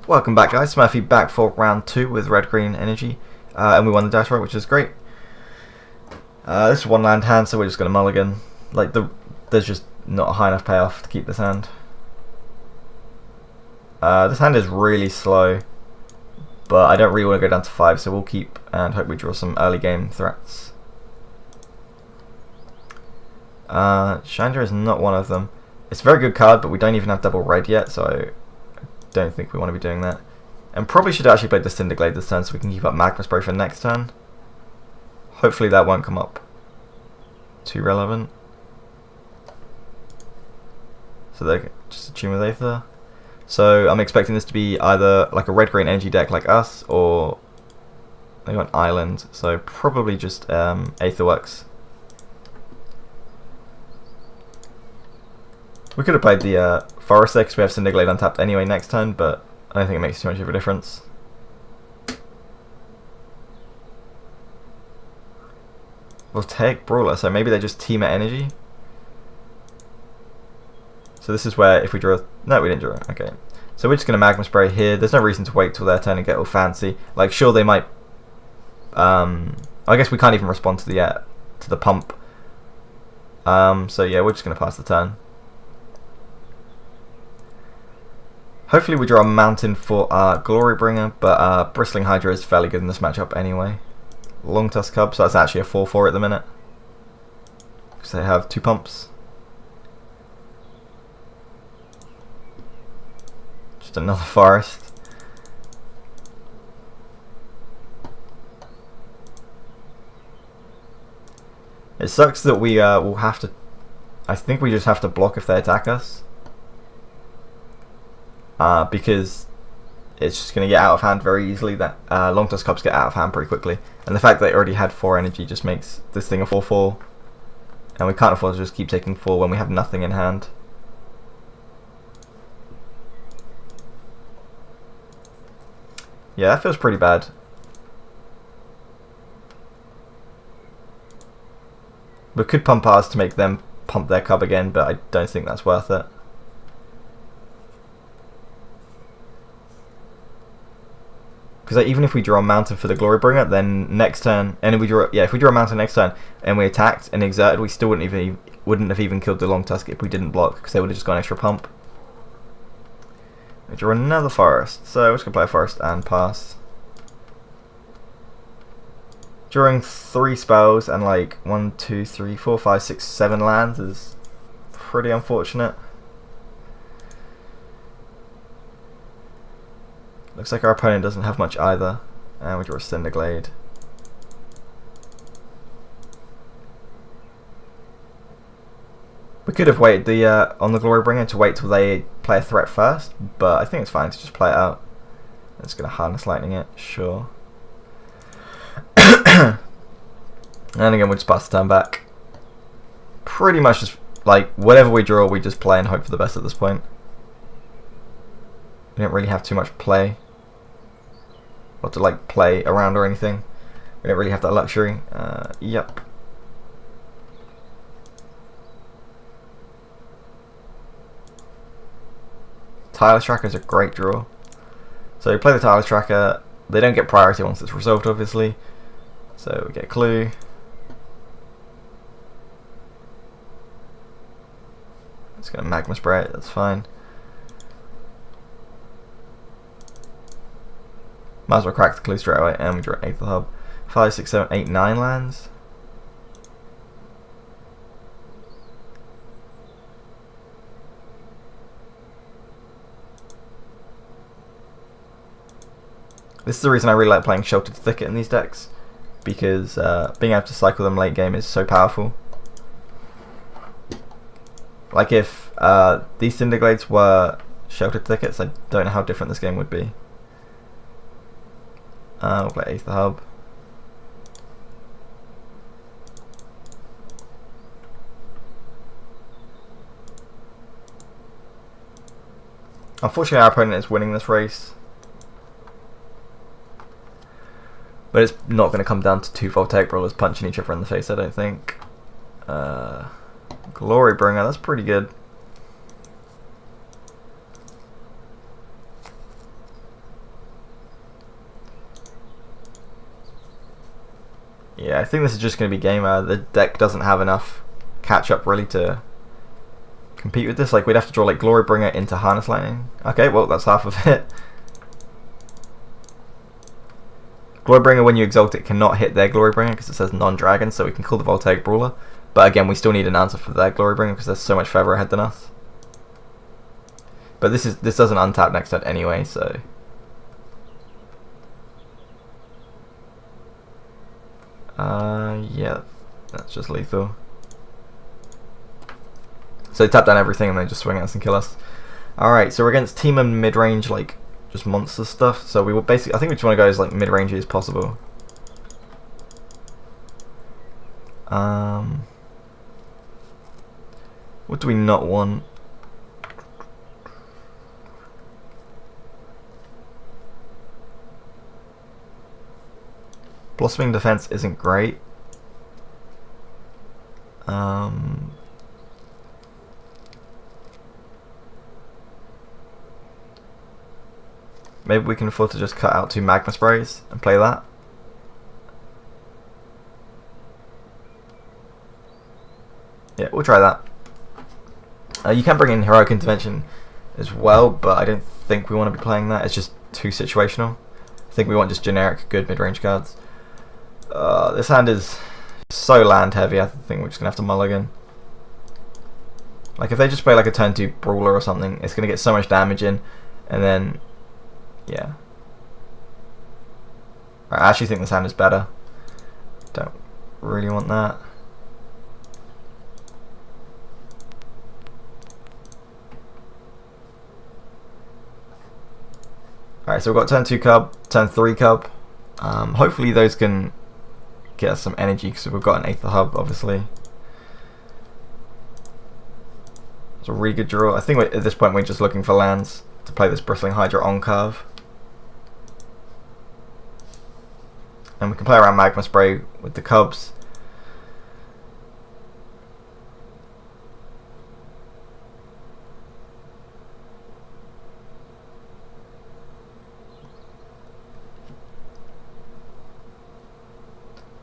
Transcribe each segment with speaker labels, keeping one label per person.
Speaker 1: Welcome back, guys. Smurfy back for round 2 with Red Green Energy, and we won the dice roll, which is great. This is one land hand, so we're just going to mulligan. There's just not a high enough payoff to keep this hand. This hand is really slow, but I don't really want to go down to 5, so we'll keep and hope we draw some early game threats. Chandra is not one of them. It's a very good card, but we don't even have double red yet, so I don't think we want to be doing that. And probably should actually play the Cinderglade this turn so we can keep up Magma Spray for next turn. Hopefully that won't come up too relevant. So they're just a Tune with Aether. So I'm expecting this to be either like a red-green energy deck like us, or they got an island, so probably just Aetherworks. We could have played the Forest there because we have Cinderglade untapped anyway next turn, but I don't think it makes too much of a difference. We'll take Brawler, so maybe they just team at energy. So this is where if we draw... No, we didn't draw it. Okay. So we're just going to Magma Spray here. There's no reason to wait till their turn and get all fancy. Like, sure, they might... I guess we can't even respond to the pump. So yeah, we're just going to pass the turn. Hopefully we draw a mountain for our Glorybringer, but Bristling Hydra is fairly good in this matchup anyway. Long Tusk Cub, so that's actually a 4-4 at the minute. Because they have 2 pumps. Just another forest. It sucks that we will have to... I think we just have to block if they attack us. Because it's just going to get out of hand very easily. That Long Tusk Cubs get out of hand pretty quickly. And the fact that it already had 4 energy just makes this thing a 4-4. And we can't afford to just keep taking 4 when we have nothing in hand. Yeah, that feels pretty bad. We could pump ours to make them pump their cub again, but I don't think that's worth it. Because even if we draw a mountain for the Glorybringer, then next turn, and if we draw a mountain next turn and we attacked and exerted, we still wouldn't have even killed the Long Tusk if we didn't block, because they would have just gone extra pump. We draw another forest, so we're just gonna play a forest and pass. Drawing 3 spells and like 1, 2, 3, 4, 5, 6, 7 lands is pretty unfortunate. Looks like our opponent doesn't have much either. And we draw a Cinderglade. We could have waited on the Glorybringer to wait till they play a threat first, but I think it's fine to just play it out. It's going to Harness Lightning it, sure. And again, we'll just pass the turn back. Pretty much just, like, whatever we draw, we just play and hope for the best at this point. We don't really have too much play. Or to like play around or anything. We don't really have that luxury. Yep. Tireless Tracker is a great draw. So you play the Tireless Tracker. They don't get priority once it's resolved, obviously. So we get Clue. It's going to Magma Spray it, that's fine. Might as well crack the Clue straight away, and we draw Aether Hub. 5, 6, 7, 8, 9 lands. This is the reason I really like playing Sheltered Thicket in these decks, because being able to cycle them late game is so powerful. Like if these Cinderglades were Sheltered Thickets, I don't know how different this game would be. We'll play Aether Hub. Unfortunately, our opponent is winning this race. But it's not going to come down to 2 Voltaic Brawlers punching each other in the face, I don't think. Glorybringer, that's pretty good. Yeah, I think this is just going to be gamer. The deck doesn't have enough catch-up really to compete with this. Like, we'd have to draw like Glorybringer into Harness Lightning. Okay, well, that's half of it. Glorybringer, when you exalt it, cannot hit their Glorybringer because it says non-dragon, so we can kill the Voltaic Brawler. But again, we still need an answer for their Glorybringer because they're so much further ahead than us. But this doesn't untap next turn anyway, so... yeah, that's just lethal. So they tap down everything and they just swing at us and kill us. Alright, so we're against team and mid-range, like, just monster stuff. So we will basically, I think we just want to go as like mid-range as possible. What do we not want? Blossoming Defense isn't great. Maybe we can afford to just cut out 2 Magma Sprays and play that. Yeah, we'll try that. You can bring in Heroic Intervention as well, but I don't think we want to be playing that. It's just too situational. I think we want just generic good mid-range cards. This hand is so land heavy, I think we're just going to have to mulligan. Like if they just play like a turn 2 Brawler or something, it's going to get so much damage in, and then, yeah. I actually think this hand is better. Don't really want that. Alright, so we've got turn 2 Cub, turn 3 Cub. Hopefully those can get us some energy because we've got an Aether Hub, obviously. It's a really good draw. I think at this point we're just looking for lands to play this Bristling Hydra on curve. And we can play around Magma Spray with the Cubs.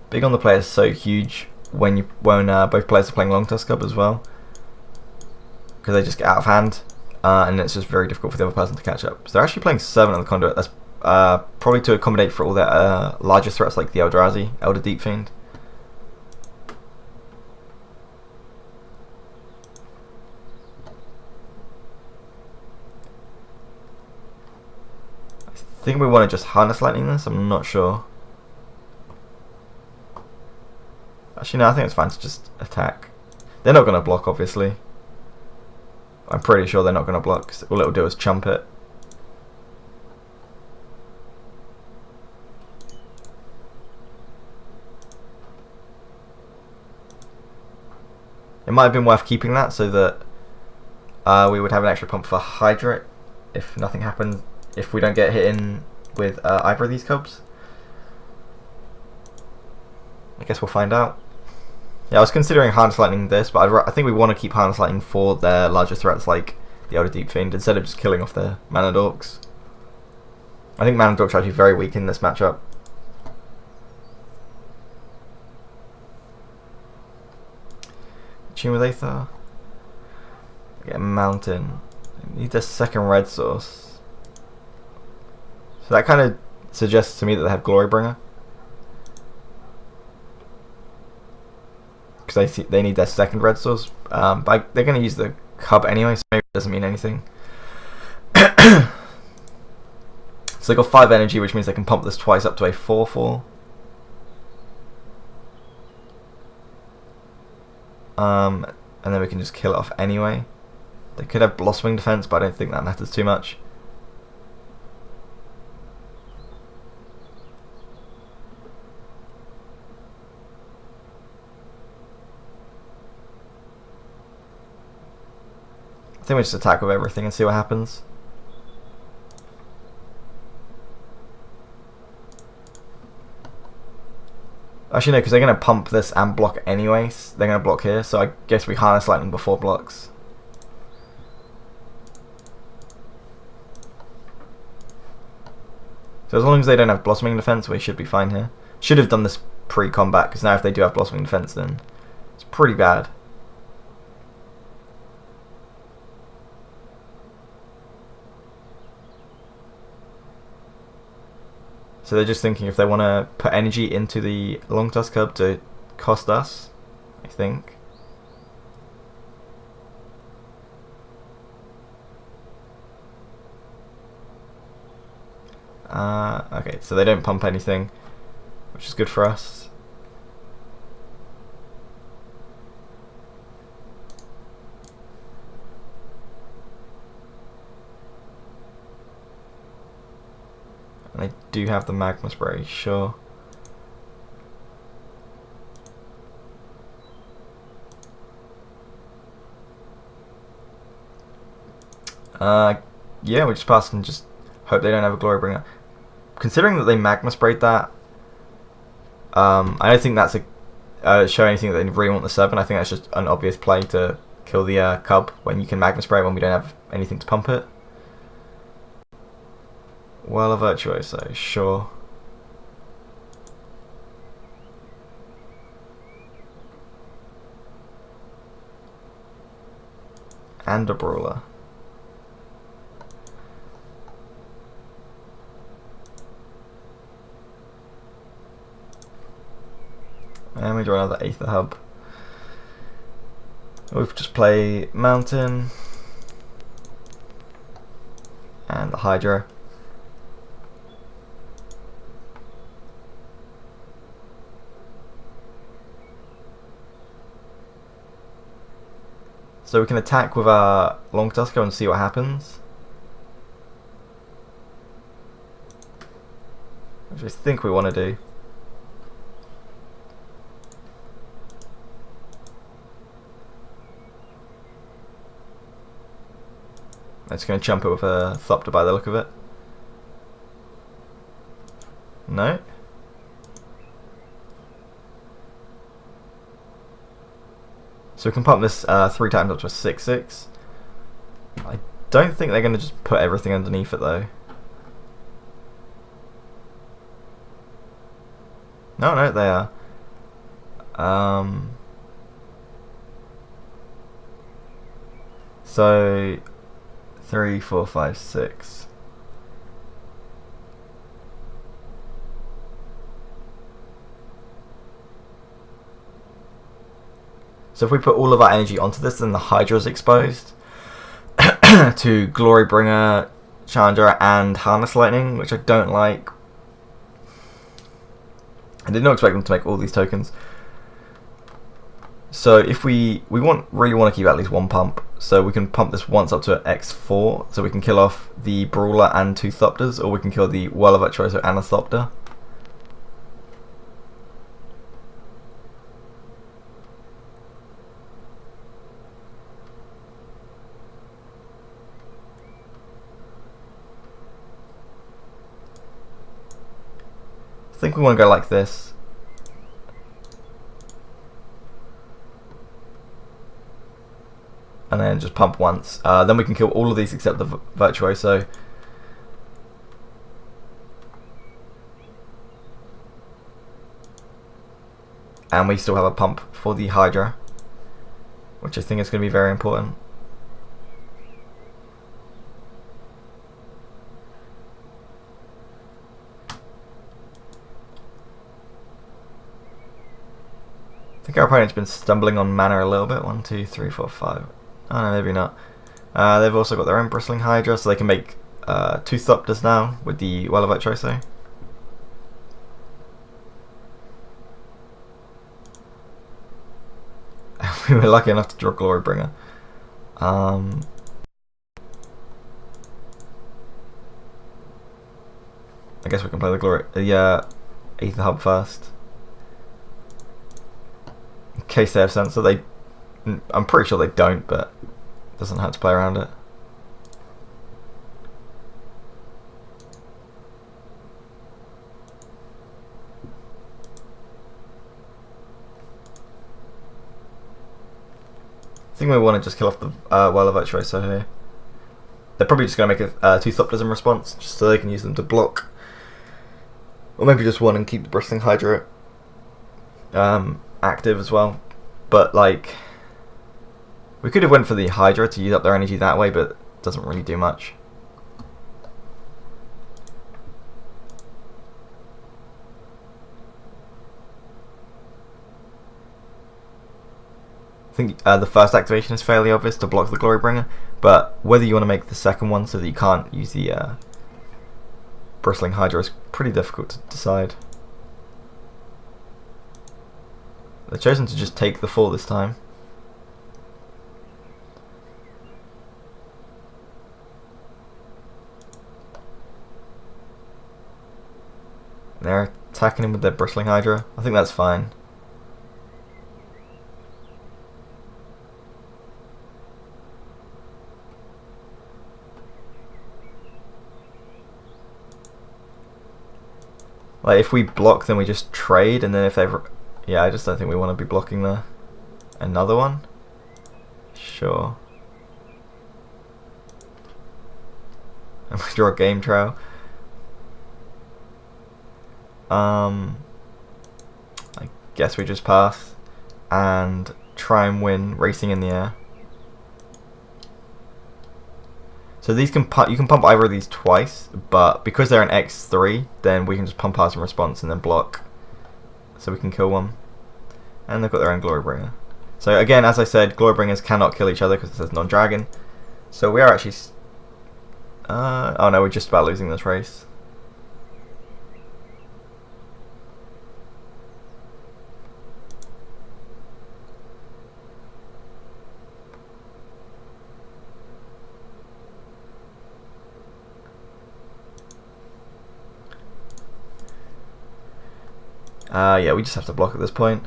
Speaker 1: Big on the play is so huge when both players are playing Long Tusk Cub as well, because they just get out of hand, and it's just very difficult for the other person to catch up. So they're actually playing 7 on the Conduit. That's probably to accommodate for all their larger threats like the Eldrazi, Elder Deep Fiend. I think we want to just Harness Lightning this, I'm not sure. Actually, no, I think it's fine to just attack. They're not going to block, obviously. I'm pretty sure they're not going to block, because all it'll do is chump it. It might have been worth keeping that so that we would have an extra pump for Hydra if nothing happens, if we don't get hit in with either of these Cubs. I guess we'll find out. Yeah, I was considering Harness Lightning this, but I think we want to keep Harness Lightning for their larger threats like the Elder Deep Fiend instead of just killing off their Mana Dorks. I think Mana Dorks are actually very weak in this matchup. Tune with Aether. Get a Mountain. Need a second red source. So that kind of suggests to me that they have Glorybringer. Because they need their second red source, but they're going to use the Cub anyway, so maybe it doesn't mean anything. So they got 5 energy, which means they can pump this twice up to a 4/4. And then we can just kill it off anyway. They could have Blossoming Defense, but I don't think that matters too much. I think we just attack with everything and see what happens. Actually no, because they're going to pump this and block anyways. They're going to block here, so I guess we Harness Lightning before blocks. So as long as they don't have Blossoming Defense, we should be fine here. Should have done this pre-combat, because now if they do have Blossoming Defense, then it's pretty bad. So they're just thinking if they want to put energy into the Longtusk Cub to cost us, I think. Okay, so they don't pump anything, which is good for us. And they do have the Magma Spray, sure. Yeah, we just pass and just hope they don't have a Glorybringer. Considering that they Magma Sprayed that, I don't think that's show anything that they really want the 7. I think that's just an obvious play to kill the Cub when you can Magma Spray when we don't have anything to pump it. Well, a Virtuoso, sure. And a Brawler. And we draw another Aether Hub. We just play Mountain and the Hydra. So we can attack with our Longtusker and see what happens. Which I think we want to do. It's going to jump it with a Thopter by the look of it. No? So we can pump this 3 times up to a 6/6. I don't think they're going to just put everything underneath it though. No, they are. So 3, 4, 5, 6. So if we put all of our energy onto this, then the Hydra is exposed to Glorybringer, Challenger, and Harness Lightning, which I don't like. I did not expect them to make all these tokens. So if we really want to keep at least 1 pump, so we can pump this once up to X4, so we can kill off the Brawler and 2 Thopters, or we can kill the Well of Virtuoso and a Thopter. I think we want to go like this. And then just pump once. Then we can kill all of these except the Virtuoso. And we still have a pump for the Hydra, which I think is going to be very important. I think our opponent's been stumbling on mana a little bit. 1, 2, 3, 4, 5. Oh no, maybe not. They've also got their own Bristling Hydra, so they can make 2 Thopters now with the Well of Virtuoso. We were lucky enough to draw Glorybringer. I guess we can play the Aether Hub first. In case they have Sensor, I'm pretty sure they don't, but it doesn't hurt to play around it. I think we want to just kill off the Well of Virtuoso here. They're probably just going to make 2 Thopters in response, just so they can use them to block. Or maybe just 1 and keep the Bristling Hydra active as well. But like, we could have went for the Hydra to use up their energy that way, but it doesn't really do much. I think the first activation is fairly obvious to block the Glorybringer, but whether you want to make the second one so that you can't use the Bristling Hydra is pretty difficult to decide. They've chosen to just take the fall this time. They're attacking him with their Bristling Hydra. I think that's fine. Like, if we block, then we just trade, and then if they... Yeah, I just don't think we want to be blocking there. Another one? Sure. And we draw a Game Trail. I guess we just pass and try and win Racing in the Air. So these can you can pump either of these twice, but because they're an X3, then we can just pump pass in response and then block, so we can kill one. And they've got their own Glorybringer. So again, as I said, Glorybringers cannot kill each other because it says non-dragon. So we are actually... oh no, we're just about losing this race. Yeah, we just have to block at this point.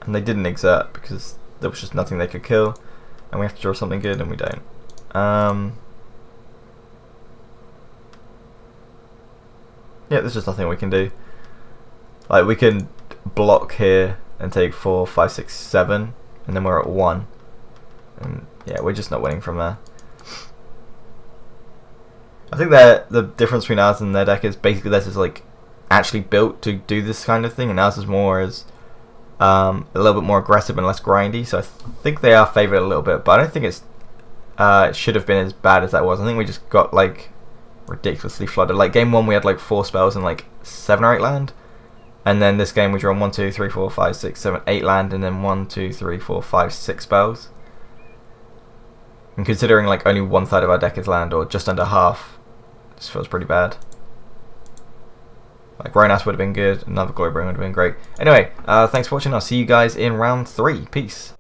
Speaker 1: And they didn't exert because there was just nothing they could kill, and we have to draw something good, and we don't. Yeah, there's just nothing we can do. Like, we can block here and take 4, 5, 6, 7, and then we're at 1. And yeah, we're just not winning from there. I think that the difference between ours and their deck is basically theirs is like actually built to do this kind of thing, and ours is more as a little bit more aggressive and less grindy. So I think they are favoured a little bit, but I don't think it's it should have been as bad as that was. I think we just got like ridiculously flooded. Like game 1 we had like 4 spells and like 7 or 8 land, and then this game we drew on 1, 2, 3, 4, 5, 6, 7, 8 land, and then 1, 2, 3, 4, 5, 6 spells. And considering like only 1/3 of our deck is land, or just under half, this feels pretty bad. Like Rhonas would have been good, another Glorybringer would have been great. Anyway, thanks for watching. I'll see you guys in round 3. Peace.